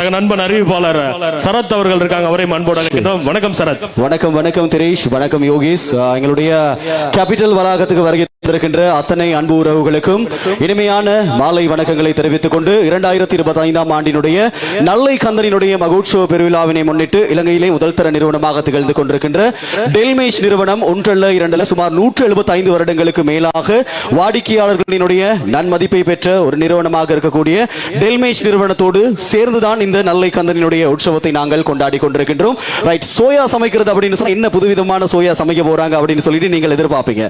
நண்பன் அறிவிப்பாளர் சரத் அவர்கள் இருக்காங்க, அவரை அன்போடு அழைக்கின்றோம். வணக்கம் சரத். வணக்கம். வணக்கம் திரேஷ். வணக்கம் யோகேஷ். எங்களுடைய கேபிட்டல் வளாகத்துக்கு வருகை இருக்கின்ற அத்தனை அன்பு உறவுகளுக்கும் இனிமையான மாலை வணக்கங்களை தெரிவித்துக் கொண்டு 2025ஆம் ஆண்டினுடைய நல்லை கந்தனினுடைய மகோற்சவ பெருவிழாவினை முன்னிட்டு இலங்கையிலே முதல் தர நிறுவனமாக திகழ்ந்து கொண்டிருக்கின்ற டெல்மேஷ் நிறுவனம் ஒன்றல்ல இரண்டல்ல சுமார் 175 வருடங்களுக்கு மேலாக வாடிக்கையாளர்களினுடைய நன்மதிப்பை பெற்ற ஒரு நிறுவனமாக இருக்கக்கூடிய டெல்மேஷ் நிறுவனத்தோடு சேர்ந்துதான் இந்த நல்லை கந்தனினுடைய உற்சவத்தை நாங்கள் கொண்டாடி கொண்டிருக்கின்றோம். ரைட், சோயா சமைக்கிறது அப்படின்னு சொன்னா என்ன புதுவிதமான சோயா சமைக்க போறாங்க அப்படின்னு சொல்லிட்டு நீங்கள் எதிர்பார்ப்பீங்க.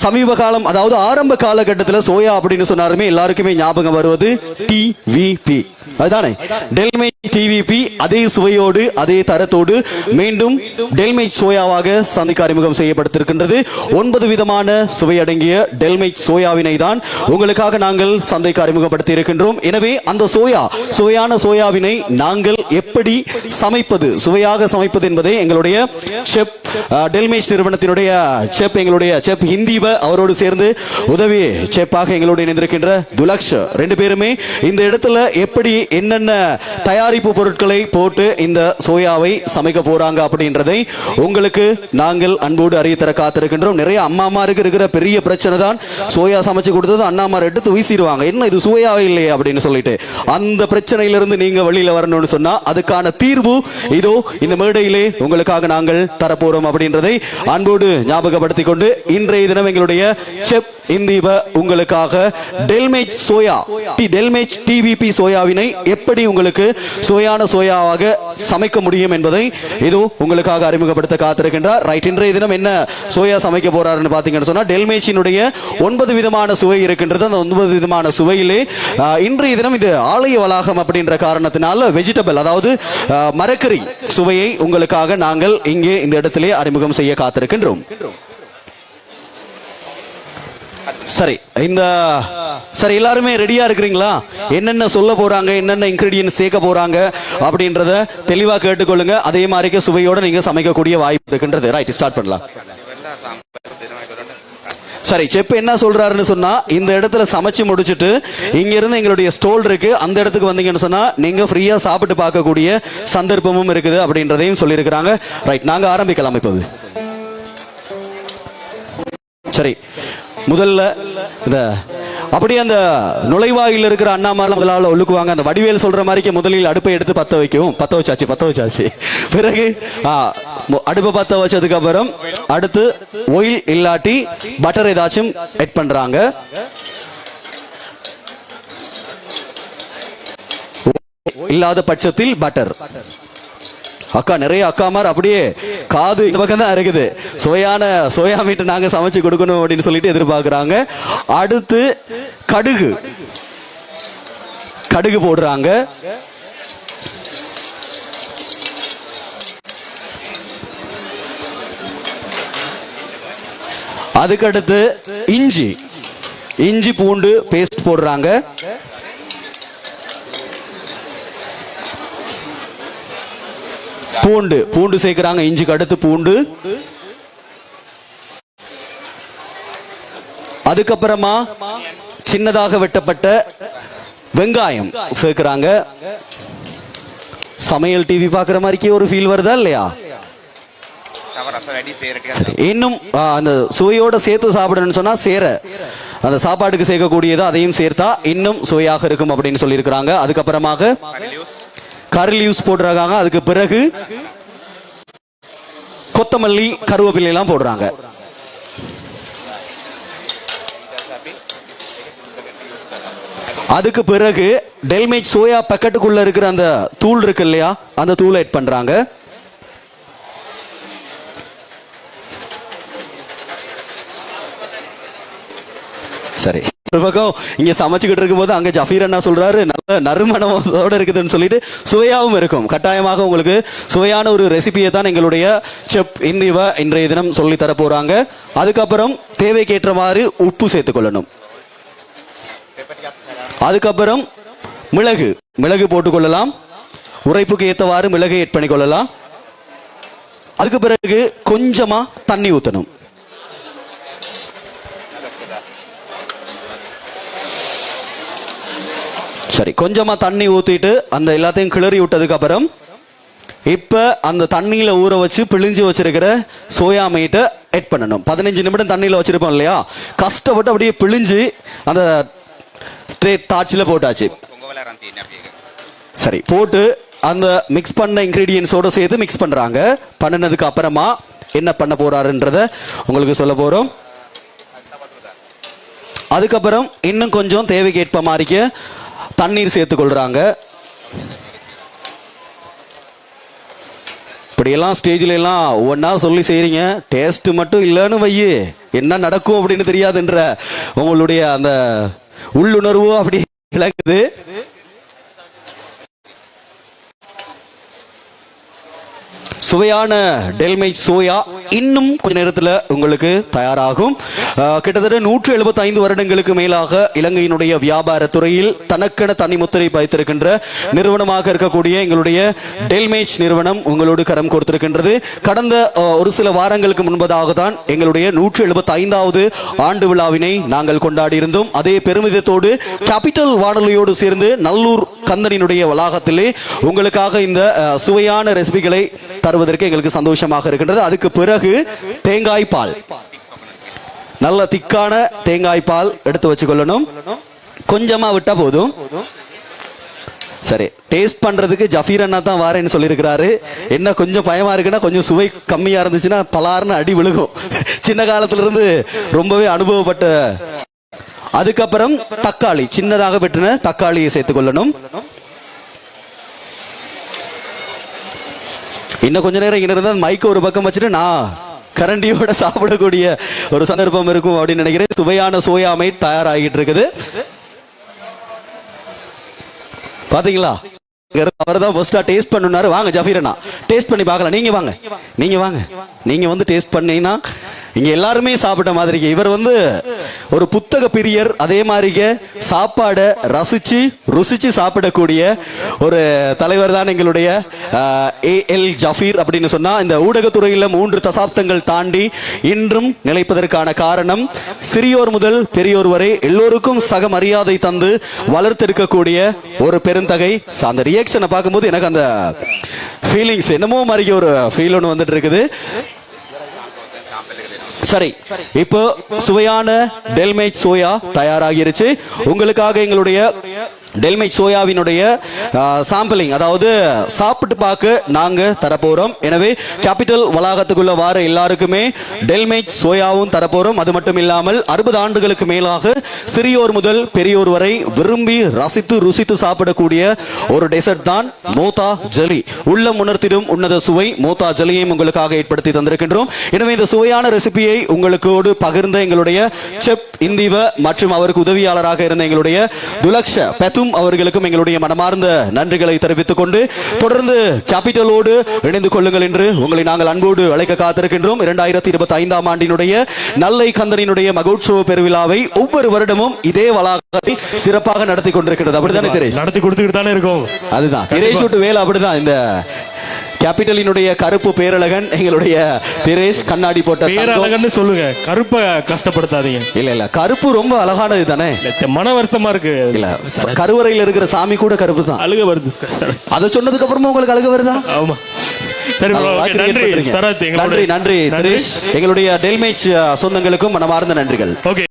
சமீப காலம், அதாவது ஆரம்ப காலகட்டத்தில் சோயா அப்படின்னு சொன்னாலுமே எல்லாருக்குமே ஞாபகம் வருவது டிவிபி, அதுதானே? டெல்மேஷ் டிவிபி அதே சுவையோடு அதே தரத்தோடு மீண்டும் டெல்மேஷ் சோயாவாக சந்தைக்கு அறிமுகம் செய்யப்பட்டிருக்கின்றது. 9 விதமான சுவையடங்கிய டெல்மேஷ் சோயாவினை தான் உங்களுக்காக நாங்கள் சந்தைக்கு அறிமுகப்படுத்தி இருக்கின்றோம். எனவே அந்த சுவையான சோயாவினை நாங்கள் எப்படி சமைப்பது, சுவையாக சமைப்பது என்பதை எங்களுடைய செப் டெல்மேஷ் நிறுவனத்தினுடைய எங்களுடைய செப் ஹிந்திவ அவரோடு சேர்ந்து உதவி செப்பாக எங்களோடு இணைந்திருக்கின்ற துலக்ஷ், 2 பேருமே இந்த இடத்துல எப்படி என்னென்ன தயாரிப்பு பொருட்களை போட்டு இந்த சோயாவை சமைக்க போறாங்க அப்படின்றதை உங்களுக்கு நாங்கள் அன்போடு அறியத்தர காத்திருக்கின்றோம். நிறைய அம்மாமாருக்கு இருக்கிற பெரிய பிரச்சனை தான் சோயா சமைச்சு கொடுத்தது அண்ணாமார் எடுத்து வீசிடுவாங்க, என்ன இது சோயாவே இல்லையே அப்படின்னு சொல்லிட்டு. அந்த பிரச்சனையிலிருந்து நீங்க வெளியில வரணும்னு சொன்னா அதுக்கான தீர்வு இதோ இந்த மேடையிலே உங்களுக்காக நாங்கள் தரப்போறோம் அப்படின்றதை அன்போடு ஞாபகப்படுத்திக் கொண்டு இன்றைய தினம் எங்களுடைய செப் இந்திவ உங்களுக்காக டெல்மேஷ் சோயா டெல்மேஷ் டிவிபி சோயாவினை எப்படி உங்களுக்கு சுவையான சோயாவாக சமைக்க முடியும் என்பதை இது உங்களுக்காக அறிமுகப்படுத்த காத்திருக்கின்றார். ரைட், இன்றைய தினம் என்ன சோயா சமைக்க போறாருன்னு பாத்தீங்கன்னு சொன்னா டெல்மேஷினுடைய 9 விதமான சுவை இருக்கின்றது. அந்த 9 விதமான சுவையிலே இன்றைய தினம் இது ஆலய வளாகம் அப்படின்ற காரணத்தினால வெஜிடபிள், அதாவது மரக்கறி சுவையை உங்களுக்காக நாங்கள் இங்கே இந்த இடத்திலே அறிமுகம் செய்ய காத்திருக்கின்றோம். சரி எல்லாருமே ரெடியா இருக்கிறீங்களா? என்னென்ன சொல்ல போறாங்க, என்னென்ன இன்கிரிடியன்ட் சேர்க்க போறாங்க அப்படின்றத தெளிவா கேட்டுக்கொள்ளுங்க. அதே மாதிரி சுவையோட நீங்க சமைக்கக்கூடிய வாய்ப்பு இருக்கின்றது. ரைட், ஸ்டார்ட் பண்ணலாம். சரி, செப் என்ன சொல்றாருன்னு சொன்னா இந்த இடத்துல சமைச்சு முடிச்சுட்டு இங்க இருந்து எங்களுடைய ஸ்டோல் இருக்கு, அந்த இடத்துக்கு வந்தீங்கன்னு சொன்னா நீங்க ஃப்ரீயா சாப்பிட்டு பார்க்கக்கூடிய சந்தர்ப்பமும் இருக்குது அப்படின்றதையும் சொல்லியிருக்கிறாங்க. ரைட், நாங்க ஆரம்பிக்கலாம் இப்போது. சரி, முதல்ல இந்த அப்படியே அந்த நுழைவாயில் இருக்கிற அண்ணாமாரெல்லாம் முதலாள ஒழுக்குவாங்க. அந்த வடிவேல் சொல்ற மாதிரி முதலில் அடுப்பை எடுத்து பத்த வச்சாச்சு. பிறகு அடுப்பை பத்த வச்சதுக்கு அப்புறம் அடுத்து ஆயில் இல்லாட்டி பட்டர் ஏதாச்சும் ஆட் பண்றாங்க. இல்லாத பட்சத்தில் பட்டர். அக்கா, நிறைய அக்காமார் அப்படியே காது இந்த பக்கம் தான் இருக்குது, சுவையான சோயா மீட் நாங்க சமைச்சு கொடுக்கணும் அப்படின்னு சொல்லிட்டு எதிர்பார்க்கிறாங்க. அடுத்து கடுகு போடுறாங்க. அதுக்கடுத்து இஞ்சி பூண்டு பேஸ்ட் போடுறாங்க. பூண்டு சேர்க்கிறாங்க. இஞ்சிக்கு அடுத்து பூண்டு. அதுக்கப்புறமா சின்னதாக வெட்டப்பட்ட வெங்காயம் சேர்க்கிறாங்க. சமையல் டிவி பாக்குற மாதிரி ஒரு ஃபீல் வருதா இல்லையா? இன்னும் அந்த சுவையோட சேர்த்து சாப்பிடணும்னு சொன்னா அந்த சாப்பாட்டுக்கு சேர்க்கக்கூடியதோ அதையும் சேர்த்தா இன்னும் சுவையாக இருக்கும் அப்படின்னு சொல்லி இருக்கிறாங்க. அதுக்கப்புறமாக கரி லீவ்ஸ் போடுறாங்க. அதுக்கு பிறகு கொத்தமல்லி கருவேப்பிலை எல்லாம் போடுறாங்க. அதுக்கு பிறகு டெல்மேஷ் சோயா பேக்கெட்டுக்குள்ள இருக்கிற அந்த தூள் இருக்கு இல்லையா, அந்த தூளை ஆட் பண்றாங்க. சரி, ஒரு பக்கம் இங்க சமைச்சுக்கிட்டு இருக்கும் போது அங்க ஜஃபீர் அண்ணா சொல்றாரு நல்ல நறுமணத்தோட இருக்குதுன்னு சொல்லிட்டு சுவையாகவும் இருக்கும். கட்டாயமாக உங்களுக்கு சுவையான ஒரு ரெசிபியை தான் எங்களுடைய செப் இந்திவ இன்றைய தினம் சொல்லி தர போறாங்க. அதுக்கப்புறம் தேவைக்கேற்ற மாதிரி உப்பு சேர்த்துக் கொள்ளணும். அதுக்கப்புறம் மிளகு போட்டுக்கொள்ளலாம். உரைப்புக்கு ஏற்றவாறு மிளகை ஆட் பண்ணிக்கொள்ளலாம். அதுக்கு பிறகு கொஞ்சமா தண்ணி ஊற்றணும். சரி, கொஞ்சமா தண்ணி ஊத்திட்டு அந்த எல்லாத்தையும் கிளறி விட்டதுக்கு அப்புறம் இப்ப அந்த தண்ணியில ஊற வச்சு பிழிஞ்சு வச்சிருக்கிற சோயா மீட்டை ஆட் பண்ணணும். 15 நிமிடம் தண்ணியில வச்சிருப்போம் இல்லையா, கஷ்டப்பட்டு அப்படியே பிழிஞ்சு அந்த ட்ரே தாட்சில போட்டாச்சு. சரி, போட்டு அந்த மிக்ஸ் பண்ண இன்கிரீடியன்ஸோட சேர்த்து மிக்ஸ் பண்றாங்க. பண்ணினதுக்கு அப்புறமா என்ன பண்ண போறாருன்றத உங்களுக்கு சொல்ல போறோம். அதுக்கப்புறம் இன்னும் கொஞ்சம் தேவைக்கு ஏற்ப மாதிரிக்கு தண்ணீர் சேர்த்துக் கொள்றாங்க. இப்படியெல்லாம் ஸ்டேஜ்ல எல்லாம் ஒவ்வொன்னா சொல்லி செய்றீங்க, டேஸ்ட் மட்டும் இல்லைன்னு வையு என்ன நடக்கும் அப்படின்னு தெரியாதுன்ற உங்களுடைய அந்த உள்ளுணர்வு அப்படி விளங்குது. சுவையான டெல்மைட் சோயா இன்னும் கொஞ்ச நேரத்தில் உங்களுக்கு தயாராகும். கிட்டத்தட்ட 175 வருடங்களுக்கு மேலாக இலங்கையினுடைய வியாபார துறையில் தனக்கென தனி முத்திரை பதித்திருக்கின்ற நிறுவனமாக இருக்கக்கூடிய எங்களுடைய டெல்மேஜ் நிறுவனம் உங்களோடு கரம் கோர்த்திருக்கின்றது. கடந்த ஒரு சில வாரங்களுக்கு முன்பதாக தான் எங்களுடைய 175வது ஆண்டு விழாவினை நாங்கள் கொண்டாடி இருந்தோம். அதே பெருமிதத்தோடு கேபிட்டல் வானொலியோடு சேர்ந்து நல்லூர் கந்தனினுடைய வளாகத்திலே உங்களுக்காக இந்த சுவையான ரெசிபிகளை தருவதற்கு எங்களுக்கு சந்தோஷமாக இருக்கின்றது. அதுக்கு பிறகு தேங்காய் பால், நல்ல திக்கான தேங்காய் பால் எடுத்து வச்சுக்கொள்ளணும். கொஞ்சமா விட்டா போதும். சரி, டேஸ்ட் பண்றதுக்கு ஜஃபீர் அண்ணா தான் வாரேன்னு சொல்லியிருக்கிறாரு. என்ன கொஞ்சம் பயமா இருக்குன்னா, கொஞ்சம் சுவை கம்மியா இருந்துச்சுன்னா பலார்னு அடி விழுகும். சின்ன காலத்துல இருந்து ரொம்பவே அனுபவப்பட்ட. அதுக்கப்புறம் தக்காளி, சின்னதாக வெட்டின தக்காளியை சேர்த்துக் கொள்ளணும். இன்னும் கொஞ்ச நேரம் இங்க இருந்தால் மைக்க ஒரு பக்கம் வச்சுட்டு நான் கரண்டியோட சாப்பிடக்கூடிய ஒரு சந்தர்ப்பம் இருக்கும் அப்படின்னு நினைக்கிறேன். சுவையான சோயா மீட் தயாராகிட்டு இருக்குது. பாத்தீங்களா, அவர் தான் ஃபர்ஸ்டா டேஸ்ட் பண்ணுனாரு. வாங்க ஜஃபீர் அண்ணா, டேஸ்ட் பண்ணி பார்க்கலாம். நீங்க வாங்க, நீங்க வந்து டேஸ்ட் பண்ணீங்கன்னா இங்க எல்லாருமே சாப்பிட்ட மாதிரி. இவர் வந்து ஒரு புத்தக பிரியர், அதே மாதிரி சாப்பாடை ரசிச்சு ருசிச்சு சாப்பிடக்கூடிய ஒரு தலைவர் தான் எங்களுடைய AL ஜஃபீர் அப்படின்னு சொன்னா. இந்த ஊடகத்துறையில் 3 தசாப்தங்கள் தாண்டி இன்றும் நிலைப்பதற்கான காரணம், சிறியோர் முதல் பெரியோர் வரை எல்லோருக்கும் சக மரியாதை தந்து வளர்த்தெடுக்கக்கூடிய ஒரு பெருந்தகை. அந்த ரியாக்ஷனை பார்க்கும்போது எனக்கு அந்த ஃபீலிங்ஸ் என்னமோ மாதிரி ஒரு ஃபீல் ஒன்று வந்துட்டு இருக்குது. சரி, இப்போ சுவையான டெல்மேஜ் சோயா தயாராகிருச்சு. உங்களுக்காக எங்களுடைய டெல்மேஜ் சோயாவினுடைய சாம்பிளிங், அதாவது சாப்பிட்டு பார்க்க நாங்க தரப்போறோம். எனவே கேபிட்டல் வளாகத்துக்குள்ள வார எல்லாருக்குமே டெல்மேஜ் சோயாவும் தரப்போறோம். அது மட்டும் இல்லாமல் 60 ஆண்டுகளுக்கு மேலாக சிறியோர் முதல் பெரியோர் வரை விரும்பி ரசித்து ருசித்து சாப்பிடக்கூடிய ஒரு டெசர்ட் தான் மோத்தா ஜெலி. உள்ளம் உணர்த்திடும் உன்னத சுவை மோத்தா ஜெலியையும் உங்களுக்காக ஏற்படுத்தி தந்திருக்கின்றோம். எனவே இந்த சுவையான ரெசிபியை உங்களுக்கோடு பகிர்ந்த எங்களுடைய செப் இந்திவ மற்றும் அவருக்கு உதவியாளராக இருந்த எங்களுடைய துலக்ஷ பெத்தும் அவர்களுக்கும் எங்களுடைய மனமார்ந்த நன்றிகளை தெரிவித்துக் கொண்டு தொடர்ந்து கேபிட்டலோடு இணைந்து கொள்ளுங்கள் என்று உங்களை நாங்கள் அன்போடு அழைக்க காத்திருக்கின்றோம். 2025ஆம் ஆண்டினுடைய நல்லை கந்தனினுடைய மகோற்சவ பெருவிழாவை ஒவ்வொரு வருடமும் இதே வளாகத்தில் சிறப்பாக நடத்தி கொண்டிருக்கிறது. அப்படித்தானே திரேஷ்? நடத்தி கொடுத்துக்கிட்டு தானே இருக்கும். அதுதான் திரேஷ் விட்டு வேலை அப்படிதான். இந்த கேபிட்டலினுடைய கருப்பு பேரழகன் எங்களுடைய திரேஷ், கண்ணாடி போட்ட பேரழகன்னு சொல்லுங்க, கருப்பை கஷ்டப்படுத்தாதீங்க. இல்ல கருப்பு ரொம்ப அழகானது தானே. மன வருத்தமா இருக்கு. இல்ல கருவறையில் இருக்கிற சாமி கூட கருப்பு தான். அழுக வருது. அதை சொன்னதுக்கு அப்புறமா உங்களுக்கு அழுக வருதா? ஆமா. சரி, நன்றி சரத். நன்றி திரேஷ். எங்களுடைய டெல்மேஜ் சொந்தங்களுக்கும் மனமார்ந்த நன்றிகள். ஓகே.